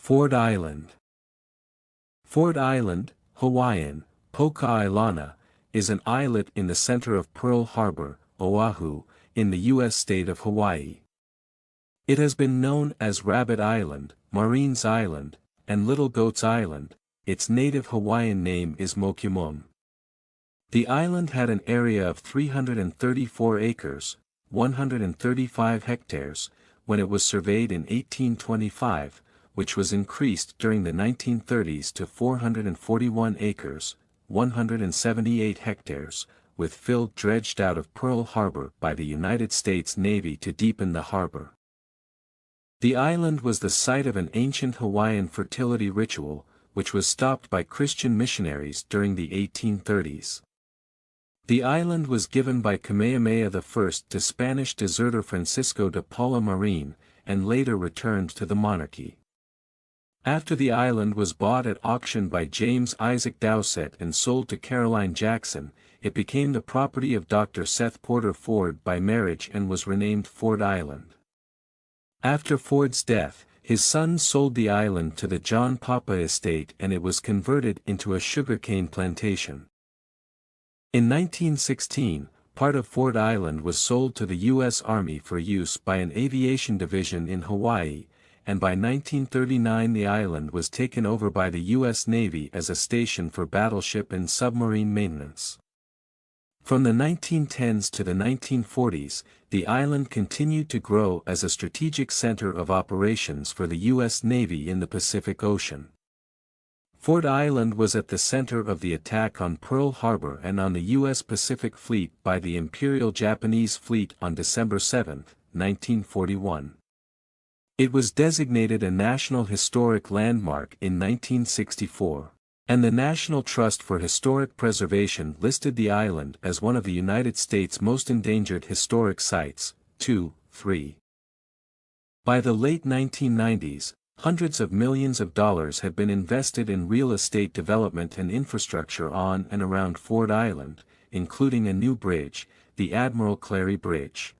Ford Island. Ford Island, Hawaiian, Poka'ailana, is an islet in the center of Pearl Harbor, Oahu, in the U.S. state of Hawaii. It has been known as Rabbit Island, Marine's Island, and Little Goat's Island. Its native Hawaiian name is Mokumun. The island had an area of 334 acres, 135 hectares, when it was surveyed in 1825, which was increased during the 1930s to 441 acres, 178 hectares, with fill dredged out of Pearl Harbor by the United States Navy to deepen the harbor. The island was the site of an ancient Hawaiian fertility ritual, which was stopped by Christian missionaries during the 1830s. The island was given by Kamehameha I to Spanish deserter Francisco de Paula Marin, and later returned to the monarchy. After the island was bought at auction by James Isaac Dowsett and sold to Caroline Jackson, it became the property of Dr. Seth Porter Ford by marriage and was renamed Ford Island. After Ford's death, his sons sold the island to the John Papa estate and it was converted into a sugarcane plantation. In 1916, part of Ford Island was sold to the U.S. Army for use by an aviation division in Hawaii, and by 1939 the island was taken over by the U.S. Navy as a station for battleship and submarine maintenance. From the 1910s to the 1940s, the island continued to grow as a strategic center of operations for the U.S. Navy in the Pacific Ocean. Ford Island was at the center of the attack on Pearl Harbor and on the U.S. Pacific Fleet by the Imperial Japanese Fleet on December 7, 1941. It was designated a National Historic Landmark in 1964, and the National Trust for Historic Preservation listed the island as one of the United States' most endangered historic sites, 2-3. By the late 1990s, hundreds of millions of dollars had been invested in real estate development and infrastructure on and around Ford Island, including a new bridge, the Admiral Clary Bridge.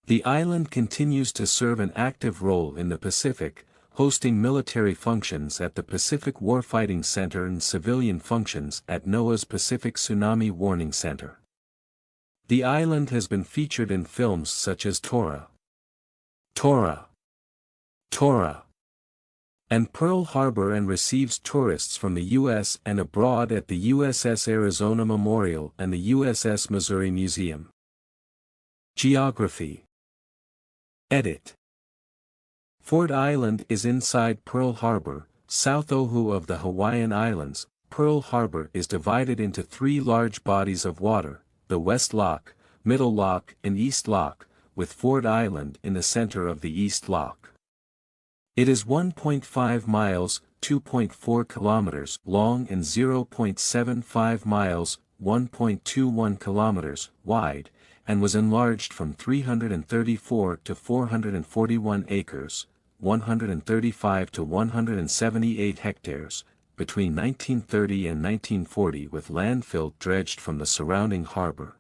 The island continues to serve an active role in the Pacific, hosting military functions at the Pacific Warfighting Center and civilian functions at NOAA's Pacific Tsunami Warning Center. The island has been featured in films such as Tora, and Pearl Harbor and receives tourists from the U.S. and abroad at the USS Arizona Memorial and the USS Missouri Museum. Geography. Edit. Ford Island is inside Pearl Harbor, South Oahu of the Hawaiian Islands. Pearl Harbor is divided into three large bodies of water, the West Loch, Middle Loch and East Loch, with Ford Island in the center of the East Loch. It is 1.5 miles, 2.4 kilometers long and 0.75 miles, 1.21 kilometers wide, and was enlarged from 334 to 441 acres, 135 to 178 hectares, between 1930 and 1940 with landfill dredged from the surrounding harbor.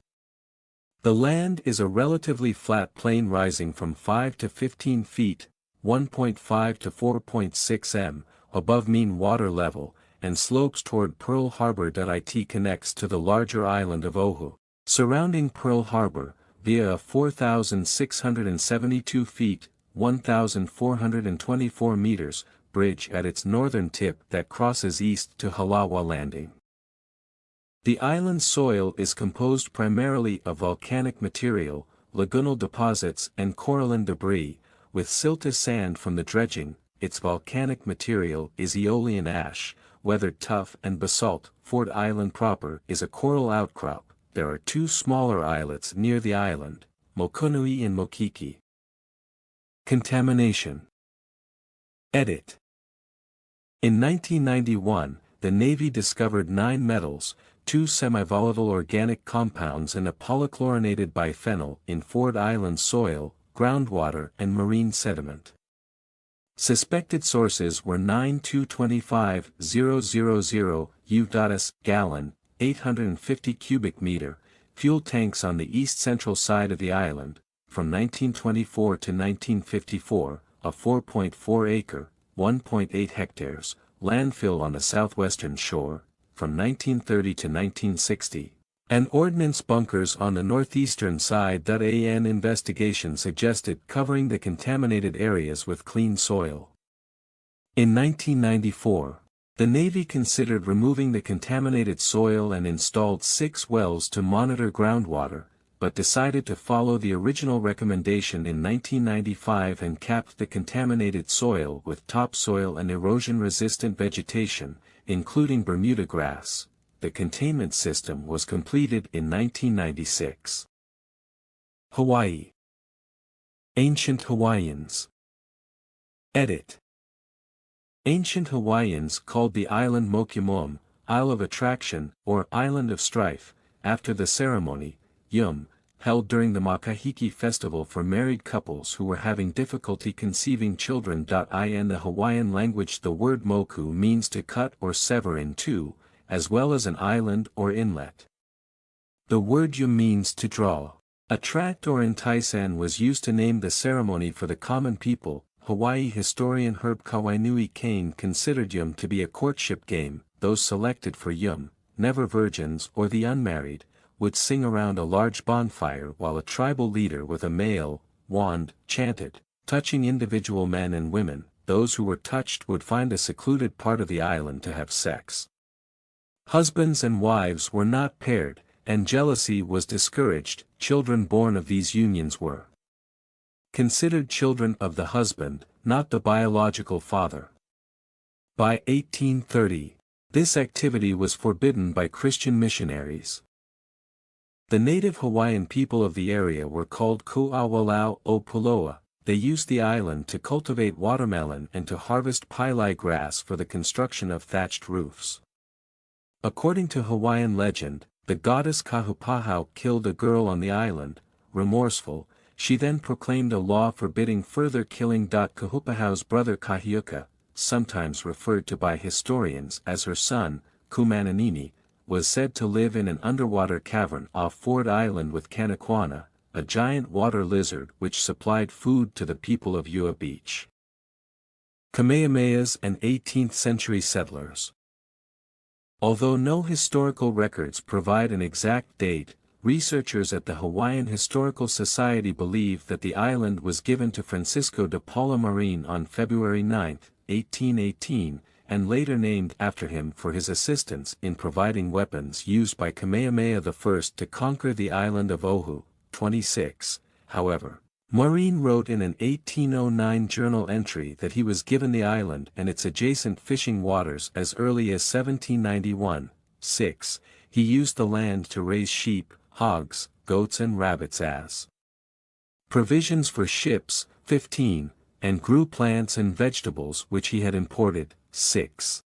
The land is a relatively flat plain rising from 5 to 15 feet, 1.5 to 4.6 m, above mean water level, and slopes toward Pearl Harbor. It connects to the larger island of Oahu, surrounding Pearl Harbor, via a 4,672 feet, 1,424 meters, bridge at its northern tip that crosses east to Halawa Landing. The island's soil is composed primarily of volcanic material, lagunal deposits and coralline debris, with silty sand from the dredging. Its volcanic material is aeolian ash, weathered tuff and basalt. Ford Island proper is a coral outcrop. There are two smaller islets near the island, Mokunui and Mokiki. Contamination. Edit. In 1991, the Navy discovered 9 metals, 2 semi-volatile organic compounds and a polychlorinated biphenyl in Ford Island soil, groundwater and marine sediment. Suspected sources were 9,225,000 U.S. gallon, 850 cubic meter, fuel tanks on the east-central side of the island, from 1924 to 1954, a 4.4-acre, 1.8 hectares, landfill on the southwestern shore, from 1930 to 1960, and ordnance bunkers on the northeastern side. An investigation suggested covering the contaminated areas with clean soil. In 1994, the Navy considered removing the contaminated soil and installed 6 wells to monitor groundwater, but decided to follow the original recommendation in 1995 and capped the contaminated soil with topsoil and erosion-resistant vegetation, including Bermuda grass. The containment system was completed in 1996. Hawaii. Ancient Hawaiians. Edit. Ancient Hawaiians called the island Mokumo'um, Isle of Attraction, or Island of Strife, after the ceremony, Yum, held during the Makahiki festival for married couples who were having difficulty conceiving children. In the Hawaiian language, the word moku means to cut or sever in two, as well as an island or inlet. The word Yum means to draw, attract or entice, and was used to name the ceremony for the common people. Hawaii historian Herb Kawainui Kane considered Yum to be a courtship game. Those selected for Yum, never virgins or the unmarried, would sing around a large bonfire while a tribal leader with a male wand chanted, touching individual men and women. Those who were touched would find a secluded part of the island to have sex. Husbands and wives were not paired, and jealousy was discouraged. Children born of these unions were considered children of the husband, not the biological father. By 1830, this activity was forbidden by Christian missionaries. The native Hawaiian people of the area were called Ku'awalau o Puloa. They used the island to cultivate watermelon and to harvest pilai grass for the construction of thatched roofs. According to Hawaiian legend, the goddess Kahupahau killed a girl on the island. Remorseful, she then proclaimed a law forbidding further killing. Kahupahau's brother Kahiuka, sometimes referred to by historians as her son, Kumananini, was said to live in an underwater cavern off Ford Island with Kanakwana, a giant water lizard which supplied food to the people of Ua Beach. Kamehamehas and 18th-century settlers. Although no historical records provide an exact date, researchers at the Hawaiian Historical Society believe that the island was given to Francisco de Paula Marin on February 9, 1818, and later named after him for his assistance in providing weapons used by Kamehameha I to conquer the island of Oahu. 26. However, Marin wrote in an 1809 journal entry that he was given the island and its adjacent fishing waters as early as 1791. 6. He used the land to raise sheep, hogs, goats and rabbits as provisions for ships. 15. And grew plants and vegetables which he had imported. 6.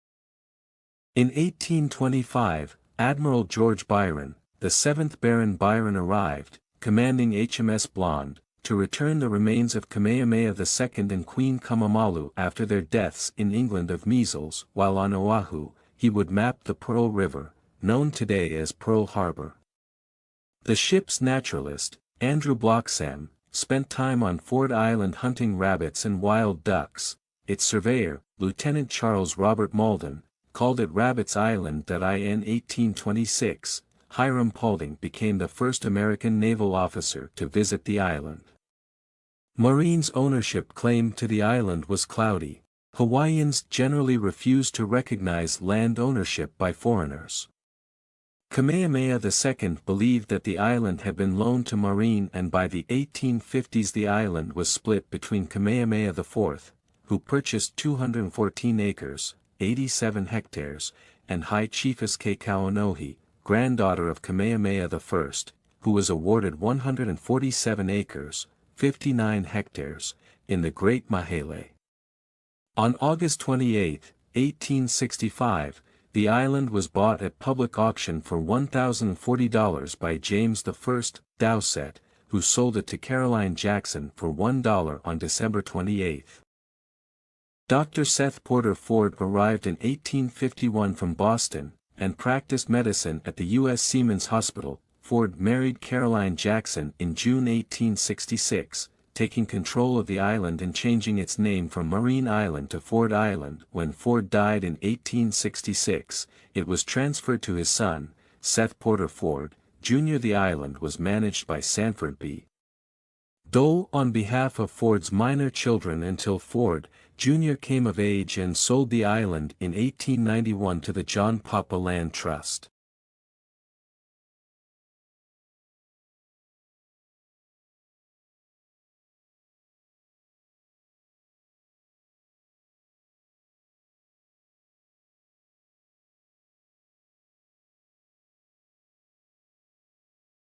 In 1825, Admiral George Byron, the 7th Baron Byron arrived, commanding HMS Blonde, to return the remains of Kamehameha II and Queen Kamamalu after their deaths in England of measles. While on Oahu, he would map the Pearl River, known today as Pearl Harbor. The ship's naturalist, Andrew Bloxham, spent time on Ford Island hunting rabbits and wild ducks. Its surveyor, Lieutenant Charles Robert Malden, called it Rabbits Island. In 1826, Hiram Paulding became the first American naval officer to visit the island. Marin's ownership claim to the island was cloudy. Hawaiians generally refused to recognize land ownership by foreigners. Kamehameha II believed that the island had been loaned to Marin, and by the 1850s the island was split between Kamehameha IV, who purchased 214 acres, 87 hectares, and High Chiefess Kekaunohi, granddaughter of Kamehameha I, who was awarded 147 acres, 59 hectares, in the Great Mahele. On August 28, 1865, the island was bought at public auction for $1,040 by James I Dowsett, who sold it to Caroline Jackson for $1 on December 28. Dr. Seth Porter Ford arrived in 1851 from Boston, and practiced medicine at the U.S. Seamen's Hospital. Ford married Caroline Jackson in June 1866, taking control of the island and changing its name from Marine Island to Ford Island. When Ford died in 1866, it was transferred to his son, Seth Porter Ford, Jr. The island was managed by Sanford B. Dole on behalf of Ford's minor children until Ford, Jr. came of age and sold the island in 1891 to the John Papa Land Trust.